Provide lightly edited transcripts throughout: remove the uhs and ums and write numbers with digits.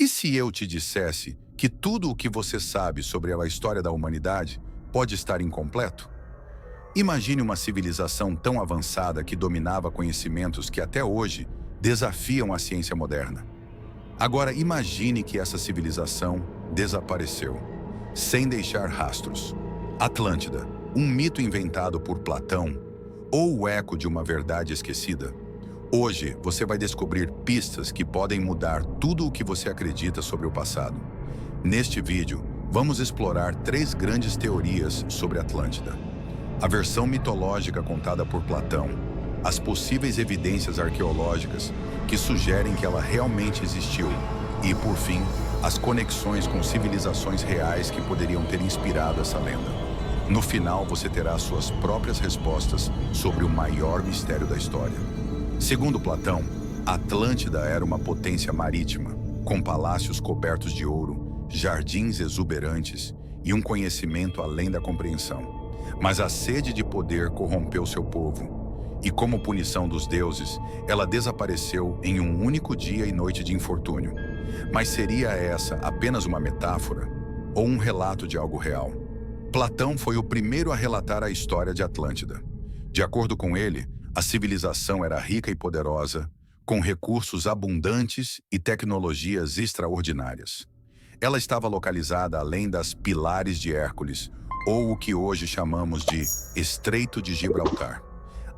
E se eu te dissesse que tudo o que você sabe sobre a história da humanidade pode estar incompleto? Imagine uma civilização tão avançada que dominava conhecimentos que até hoje desafiam a ciência moderna. Agora imagine que essa civilização desapareceu, sem deixar rastros. Atlântida, um mito inventado por Platão, ou o eco de uma verdade esquecida? Hoje você vai descobrir pistas que podem mudar tudo o que você acredita sobre o passado. Neste vídeo, vamos explorar 3 grandes teorias sobre Atlântida: a versão mitológica contada por Platão, as possíveis evidências arqueológicas que sugerem que ela realmente existiu e, por fim, as conexões com civilizações reais que poderiam ter inspirado essa lenda. No final, você terá suas próprias respostas sobre o maior mistério da história. Segundo Platão, Atlântida era uma potência marítima, com palácios cobertos de ouro, jardins exuberantes e um conhecimento além da compreensão. Mas a sede de poder corrompeu seu povo, e como punição dos deuses, ela desapareceu em um único dia e noite de infortúnio. Mas seria essa apenas uma metáfora ou um relato de algo real? Platão foi o primeiro a relatar a história de Atlântida. De acordo com ele, a civilização era rica e poderosa, com recursos abundantes e tecnologias extraordinárias. Ela estava localizada além das Pilares de Hércules, ou o que hoje chamamos de Estreito de Gibraltar.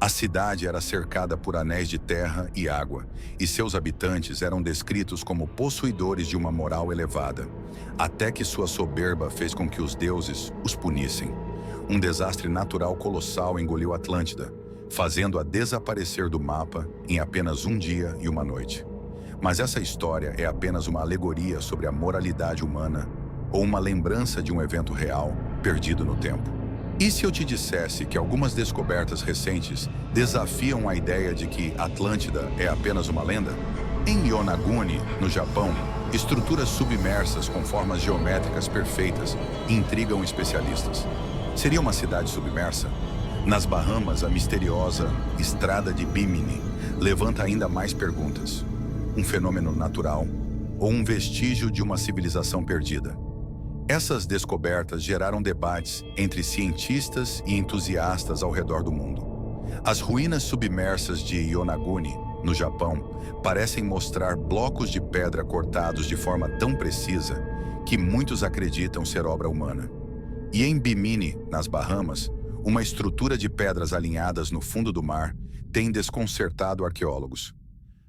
A cidade era cercada por anéis de terra e água, e seus habitantes eram descritos como possuidores de uma moral elevada, até que sua soberba fez com que os deuses os punissem. Um desastre natural colossal engoliu Atlântida, fazendo-a desaparecer do mapa em apenas um dia e uma noite. Mas essa história é apenas uma alegoria sobre a moralidade humana, ou uma lembrança de um evento real perdido no tempo. E se eu te dissesse que algumas descobertas recentes desafiam a ideia de que Atlântida é apenas uma lenda? Em Yonaguni, no Japão, estruturas submersas com formas geométricas perfeitas intrigam especialistas. Seria uma cidade submersa? Nas Bahamas, a misteriosa Estrada de Bimini levanta ainda mais perguntas. Um fenômeno natural ou um vestígio de uma civilização perdida? Essas descobertas geraram debates entre cientistas e entusiastas ao redor do mundo. As ruínas submersas de Yonaguni, no Japão, parecem mostrar blocos de pedra cortados de forma tão precisa que muitos acreditam ser obra humana. E em Bimini, nas Bahamas, uma estrutura de pedras alinhadas no fundo do mar tem desconcertado arqueólogos.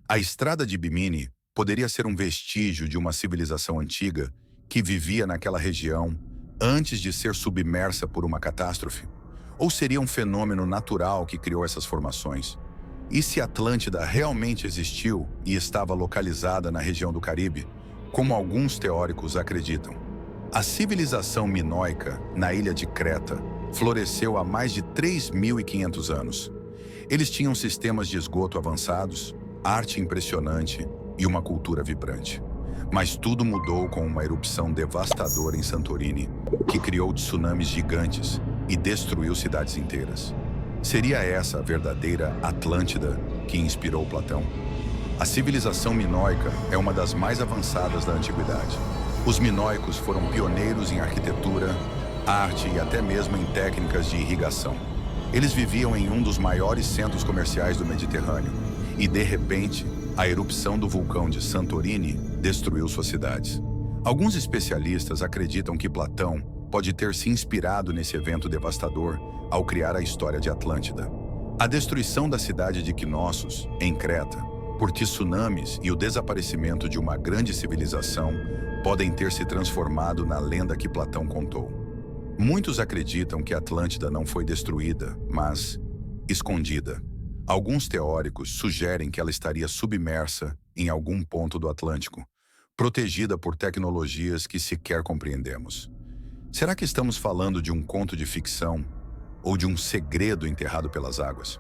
A Estrada de Bimini poderia ser um vestígio de uma civilização antiga que vivia naquela região antes de ser submersa por uma catástrofe? Ou seria um fenômeno natural que criou essas formações? E se Atlântida realmente existiu e estava localizada na região do Caribe, como alguns teóricos acreditam? A civilização minoica, na ilha de Creta, floresceu há mais de 3.500 anos. Eles tinham sistemas de esgoto avançados, arte impressionante e uma cultura vibrante. Mas tudo mudou com uma erupção devastadora em Santorini, que criou tsunamis gigantes e destruiu cidades inteiras. Seria essa a verdadeira Atlântida que inspirou Platão? A civilização minoica é uma das mais avançadas da antiguidade. Os minoicos foram pioneiros em arquitetura, arte e até mesmo em técnicas de irrigação. Eles viviam em um dos maiores centros comerciais do Mediterrâneo e, de repente, a erupção do vulcão de Santorini destruiu suas cidades. Alguns especialistas acreditam que Platão pode ter se inspirado nesse evento devastador ao criar a história de Atlântida. A destruição da cidade de Knossos, em Creta, por tsunamis e o desaparecimento de uma grande civilização podem ter se transformado na lenda que Platão contou. Muitos acreditam que Atlântida não foi destruída, mas escondida. Alguns teóricos sugerem que ela estaria submersa em algum ponto do Atlântico, protegida por tecnologias que sequer compreendemos. Será que estamos falando de um conto de ficção ou de um segredo enterrado pelas águas?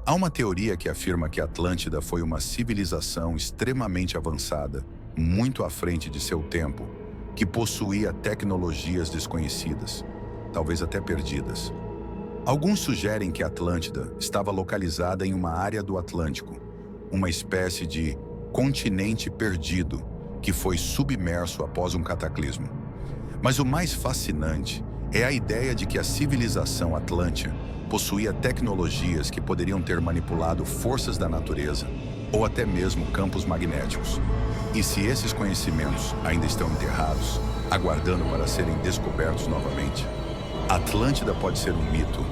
Há uma teoria que afirma que Atlântida foi uma civilização extremamente avançada, muito à frente de seu tempo, que possuía tecnologias desconhecidas, talvez até perdidas. Alguns sugerem que Atlântida estava localizada em uma área do Atlântico, uma espécie de continente perdido que foi submerso após um cataclismo. Mas o mais fascinante é a ideia de que a civilização Atlântia possuía tecnologias que poderiam ter manipulado forças da natureza ou até mesmo campos magnéticos. E se esses conhecimentos ainda estão enterrados, aguardando para serem descobertos novamente, Atlântida pode ser um mito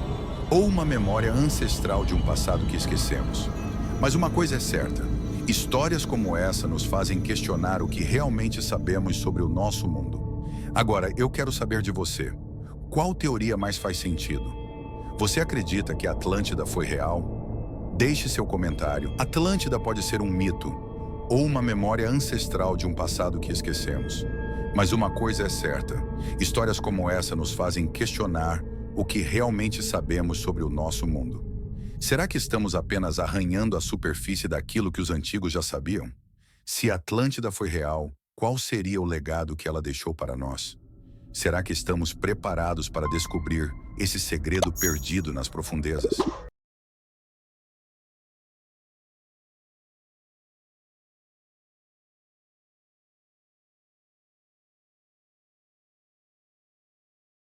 ou uma memória ancestral de um passado que esquecemos. Mas uma coisa é certa: histórias como essa nos fazem questionar o que realmente sabemos sobre o nosso mundo. Agora, eu quero saber de você. Qual teoria mais faz sentido? Você acredita que a Atlântida foi real? Deixe seu comentário. Atlântida pode ser um mito ou uma memória ancestral de um passado que esquecemos. Mas uma coisa é certa: histórias como essa nos fazem questionar o que realmente sabemos sobre o nosso mundo. Será que estamos apenas arranhando a superfície daquilo que os antigos já sabiam? Se a Atlântida foi real, qual seria o legado que ela deixou para nós? Será que estamos preparados para descobrir esse segredo perdido nas profundezas?